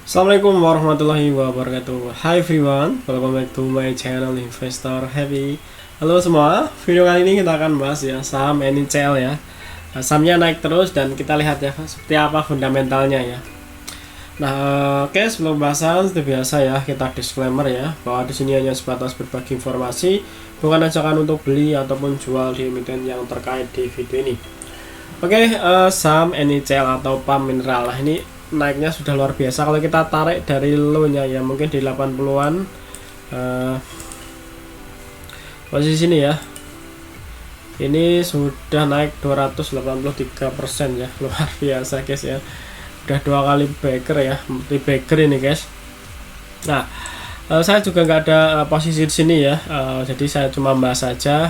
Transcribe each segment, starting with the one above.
Assalamualaikum warahmatullahi wabarakatuh. Hi everyone, welcome back to my channel Investor Happy. Halo semua, video kali ini kita akan bahas ya saham NICL ya. Sahamnya naik terus dan kita lihat ya seperti apa fundamentalnya ya. Nah, oke, sebelum bahasan seperti biasa ya kita disclaimer ya bahwa di sini hanya sebatas berbagi informasi, bukan ajakan untuk beli ataupun jual di emiten yang terkait di video ini. Oke, saham NICL atau PAM Mineral. Nah, ini naiknya sudah luar biasa. Kalau kita tarik dari low-nya ya mungkin di 80-an posisi sini ya, ini sudah naik 283% ya, luar biasa guys ya, udah 2 kali bagger ya, multi bagger ini guys. Nah, saya juga nggak ada posisi di sini ya, jadi saya cuma bahas saja.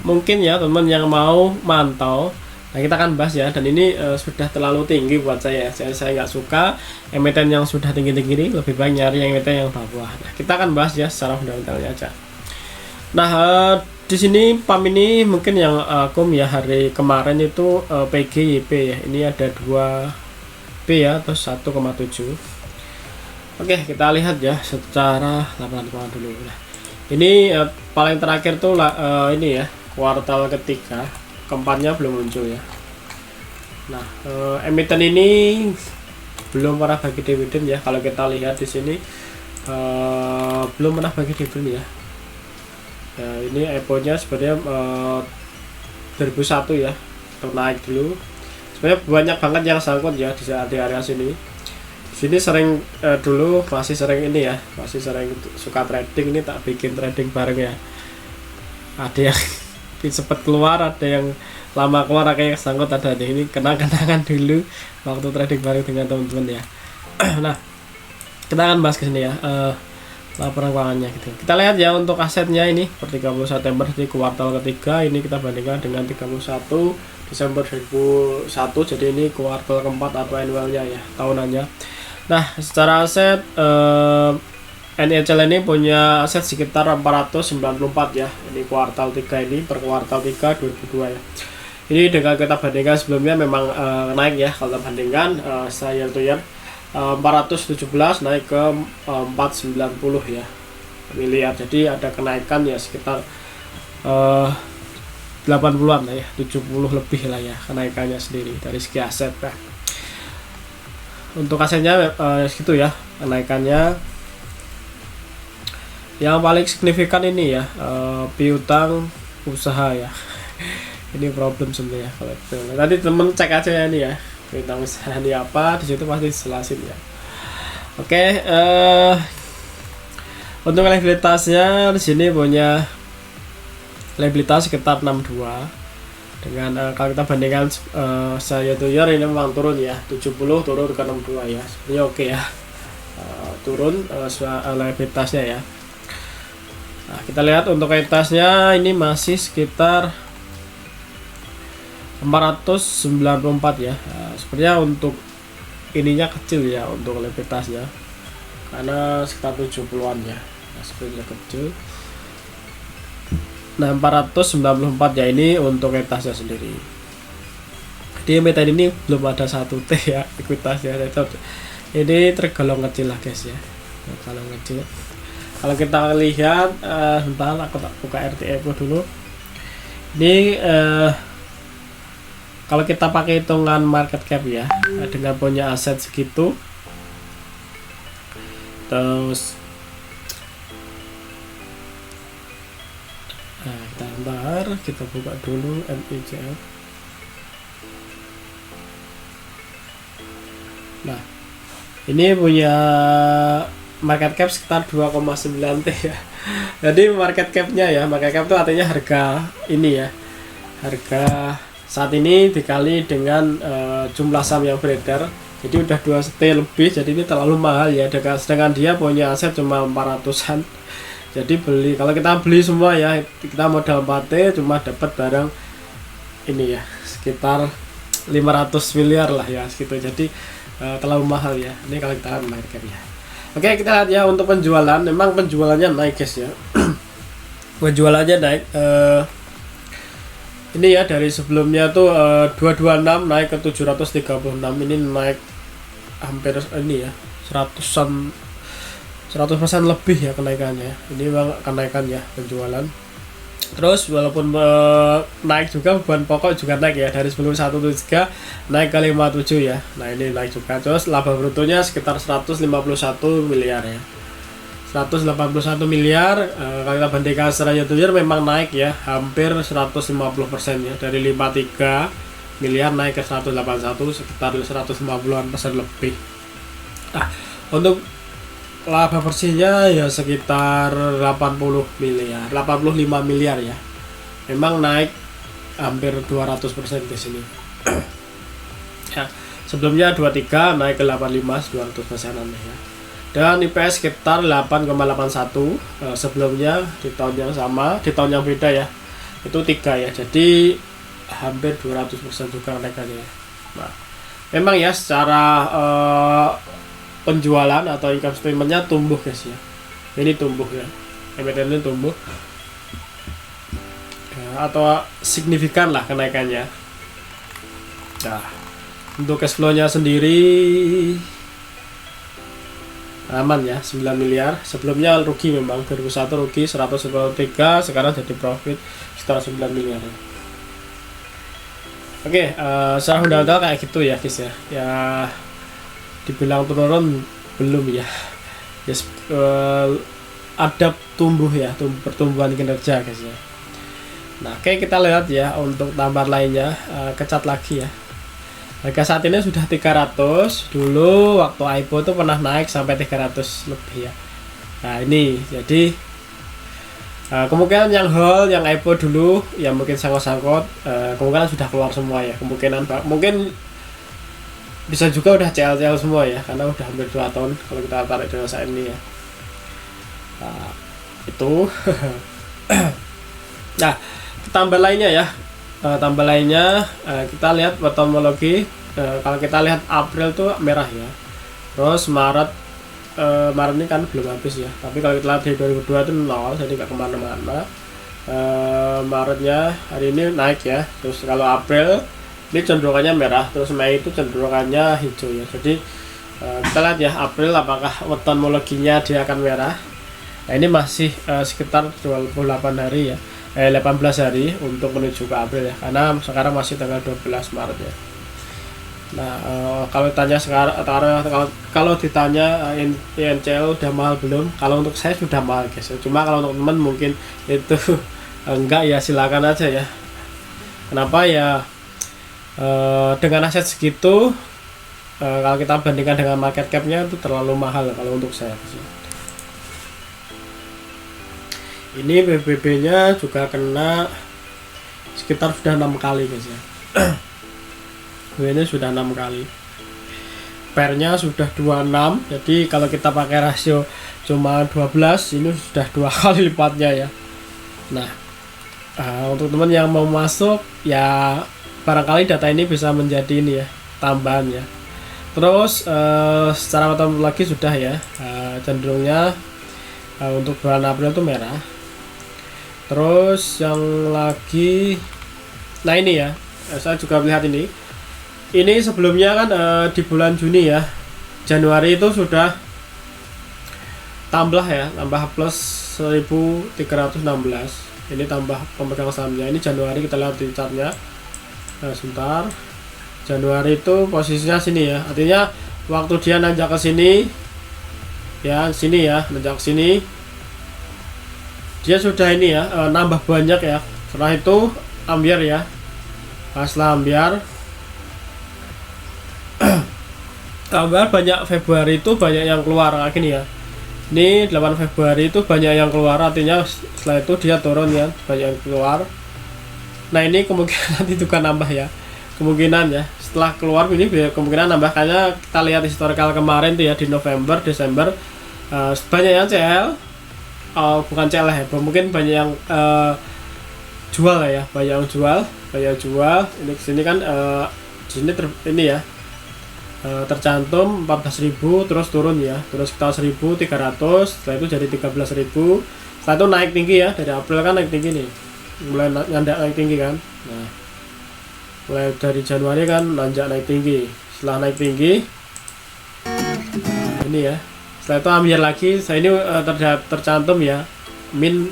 Mungkin ya teman yang mau mantau. Nah, kita akan bahas ya, dan ini sudah terlalu tinggi buat saya. Saya nggak suka emiten yang sudah tinggi-tinggi ini, lebih baik nyari emiten yang bawah. Nah, kita akan bahas ya secara fundamentalnya aja. Nah, di sini PAM ini mungkin yang akum ya hari kemarin itu PGYP ya. Ini ada 2P ya, atau 1,7. Oke, kita lihat ya secara laporan dulu. Nah, ini paling terakhir tuh ini ya, kuartal ketiga. Keempatnya belum muncul ya. Nah, emiten ini belum pernah bagi dividen ya. Kalau kita lihat di sini belum pernah bagi dividen ya. Ini IPO-nya sebenarnya 2001 ya, naik dulu. Sebenarnya banyak banget yang sangkut ya di area sini. Di sini sering dulu masih sering ini ya, masih sering suka trading. Ini tak bikin trading bareng ya. Ada yang cepat keluar, ada yang lama keluar, kayak sangkut, ada ini kenang-kenangan dulu waktu trading bareng dengan teman-teman ya. Nah, kita akan bahas ke sini ya laporan keuangannya gitu. Kita lihat ya untuk asetnya ini per 30 September di kuartal ketiga, ini kita bandingkan dengan 31 Desember 2001, jadi ini kuartal keempat atau annualnya ya, tahunannya. Nah, secara aset NICL ini punya aset sekitar 494 ya. Ini kuartal 3 ini per kuartal 3 2002 ya. Ini dengan kita bandingkan sebelumnya memang naik ya. Kalau kita bandingkan saya year to year 417 naik ke 490 ya miliar. Jadi ada kenaikan ya sekitar 80-an lah ya, 70 lebih lah ya kenaikannya sendiri dari segi aset ya. Untuk asetnya segitu ya kenaikannya. Yang paling signifikan ini ya piutang usaha ya. Ini problem sebenarnya kalau itu. Nanti temen cek aja ya ini ya, piutang usaha ini apa, di situ pasti dijelasin ya. Oke, untuk liabilitasnya di sini punya liabilitas sekitar 62 dengan kalau kita bandingkan saya tuh year ini memang turun ya, 70 turun ke 62 ya. Sebenarnya oke ya. Turun liabilitasnya ya. Nah, kita lihat untuk ekuitasnya ini masih sekitar 494 ya. Nah, sebenarnya untuk ininya kecil ya untuk likuiditasnya, karena sekitar 70-an ya. Nah, sebenarnya kecil. Nah, 494 ya ini untuk ekuitasnya sendiri. Di emiten ini belum ada 1T ya ekuitasnya. Ini tergolong kecil lah guys ya. Tergolong kecil. Kalau kita lihat sebentar aku tak buka RTE dulu. Ini kalau kita pakai hitungan market cap ya, dengan punya aset segitu, terus kita buka dulu NICL. Nah, ini punya market cap sekitar 2,9 T ya. Jadi market capnya ya, market cap itu artinya harga ini ya, harga saat ini dikali dengan jumlah saham yang beredar. Jadi udah 2 T lebih, jadi ini terlalu mahal ya. Sedangkan dia punya aset cuma 400-an. Jadi kalau kita beli semua ya, kita modal 4T cuma dapat barang ini ya sekitar 500 miliar lah ya segitu. Jadi terlalu mahal ya. Ini kalau kita market cap ya. Oke, kita lihat ya untuk penjualan. Memang penjualannya naik guys ya. Penjualannya naik Ini ya dari sebelumnya tuh 226 naik ke 736, ini naik hampir ini ya 100% lebih ya kenaikannya. Ini memang kenaikan ya penjualan. Terus walaupun naik juga, beban pokok juga naik ya, dari sebelum 173 naik ke 57 ya. Nah ini naik juga. Terus laba brutonya sekitar 151 miliar ya, 181 miliar. Kalau kita bandingkan secara year memang naik ya, hampir 150% ya, dari 53 miliar naik ke 181, sekitar 150% lebih. Nah untuk laba bersihnya ya sekitar 85 miliar ya. Memang naik hampir 200% di sini. Ya, sebelumnya 23 naik ke 85, 200%-an ya. Dan IPS sekitar 8,81, sebelumnya di tahun yang sama, di tahun yang beda ya. Itu 3 ya. Jadi hampir 200% juga kenaikannya ya. Nah, memang ya secara penjualan atau income statement-nya tumbuh guys ya. Ini tumbuh ya, emiten ini tumbuh ya, atau signifikan lah kenaikannya. Nah untuk cash flow-nya sendiri aman ya, 9 miliar. Sebelumnya rugi, memang 2001 rugi 193, sekarang jadi profit sekitar 9 miliar ya. Oke, secara fundamental kayak gitu ya guys ya. Ya dibilang turun belum ya, yes, ada tumbuh ya, pertumbuhan kinerja guys ya. Nah oke, kita lihat ya untuk tambahan lainnya, kecat lagi ya. Harga saat ini sudah 300, dulu waktu IPO itu pernah naik sampai 300 lebih ya. Nah ini jadi kemungkinan yang hold, yang IPO dulu yang mungkin sangkut-sangkut, kemungkinan sudah keluar semua ya, kemungkinan mungkin bisa juga udah CL semua ya, karena udah hampir 2 tahun kalau kita tarik dengan saat ini ya. Nah, itu nah tambah lainnya ya, kita lihat bottomologi. Kalau kita lihat April tuh merah ya, terus Maret ini kan belum habis ya, tapi kalau kita lihat di 2002 itu 0, jadi nggak kemana-mana. Maretnya hari ini naik ya, terus kalau April ini cenderungannya merah, terus Mei itu cenderungannya hijau ya. Jadi kita lihat ya April apakah bottomologinya dia akan merah. Nah ini masih sekitar 28 hari ya, 18 hari untuk menuju ke April ya, karena sekarang masih tanggal 12 Maret ya. Nah kalau ditanya sekarang, kalau ditanya INCL udah mahal belum? Kalau untuk saya sudah mahal guys, cuma kalau untuk teman mungkin itu enggak ya, silakan aja ya. Kenapa ya? Dengan aset segitu, kalau kita bandingkan dengan market cap-nya itu terlalu mahal kalau untuk saya. Ini BBB-nya juga kena sekitar sudah 6 kali guys ya. Ini sudah 6 kali. PER-nya sudah 26, jadi kalau kita pakai rasio cuma 12, ini sudah 2 kali lipatnya ya. Nah untuk teman yang mau masuk ya, barangkali data ini bisa menjadi ini ya, tambahan ya. Terus secara metodologi sudah ya, cenderungnya untuk bulan April itu merah. Terus yang lagi, nah ini ya, saya juga melihat ini sebelumnya kan di bulan Juni ya, Januari itu sudah tambah ya, tambah plus 1316. Ini tambah pemegang sahamnya. Ini Januari, kita lihat di chartnya. Sebentar, Januari itu posisinya sini ya, artinya waktu dia nanjak ke sini ya, sini ya, nanjak ke sini dia sudah ini ya, nambah banyak ya. Setelah itu ambiar ya, setelah ambiar tambah banyak. Februari itu banyak yang keluar kayak gini ya. Ini 8 Februari itu banyak yang keluar, artinya setelah itu dia turun ya, banyak yang keluar. Nah ini kemungkinan nanti juga nambah ya, kemungkinan ya setelah keluar ini kemungkinan nambah, karena kita lihat historical kemarin tuh ya, di November, Desember banyak yang CL, bukan CL ya, mungkin banyak yang jual ya, banyak yang jual. Ini kesini kan sini ini ya, tercantum 14.000, terus turun ya, terus kita 1.300, setelah itu jadi 13.000, setelah itu naik tinggi ya, dari April kan naik tinggi nih. mulai nanjak naik tinggi kan. Nah, mulai dari Januari kan nanjak naik tinggi. Setelah naik tinggi, nah, ini ya. Setelah itu ambil lagi. Saya ini tercantum ya min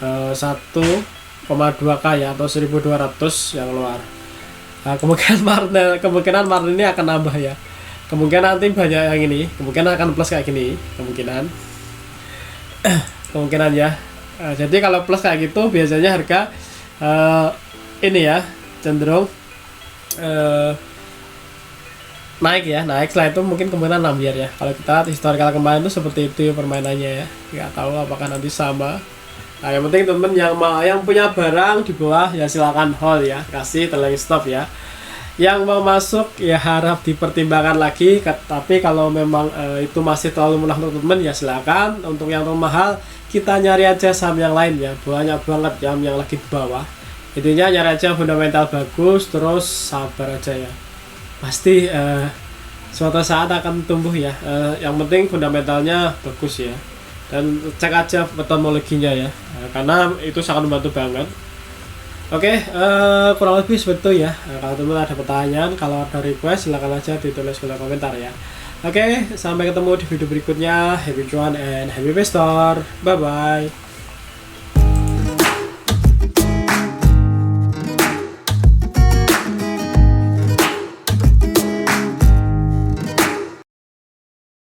1,2k ya, atau 1200 yang keluar. Nah, kemungkinan Maret ini akan nambah ya. Kemungkinan nanti banyak yang ini, kemungkinan akan plus kayak gini, kemungkinan ya. Jadi kalau plus kayak gitu biasanya harga ini ya cenderung naik ya, setelah itu mungkin kemungkinan nambah ya. Kalau kita lihat historical kemarin itu seperti itu permainannya ya, nggak tahu apakah nanti sama. Nah, yang penting teman-teman yang punya barang di bawah ya silakan hold ya, kasih trailing stop ya. Yang mau masuk ya harap dipertimbangkan lagi, tapi kalau memang itu masih terlalu murah untuk teman-teman ya silakan. Untuk yang terlalu mahal kita nyari aja saham yang lain ya, banyak banget yang lagi di bawah. Intinya nyari aja fundamental bagus, terus sabar aja ya, pasti suatu saat akan tumbuh ya. Yang penting fundamentalnya bagus ya, dan cek aja metodologinya ya, karena itu sangat membantu banget. Oke, kurang lebih seperti itu ya. Kalau teman ada pertanyaan, kalau ada request silahkan aja ditulis di kolom komentar ya. Oke, sampai ketemu di video berikutnya. Happy cuan and happy investor. Bye bye.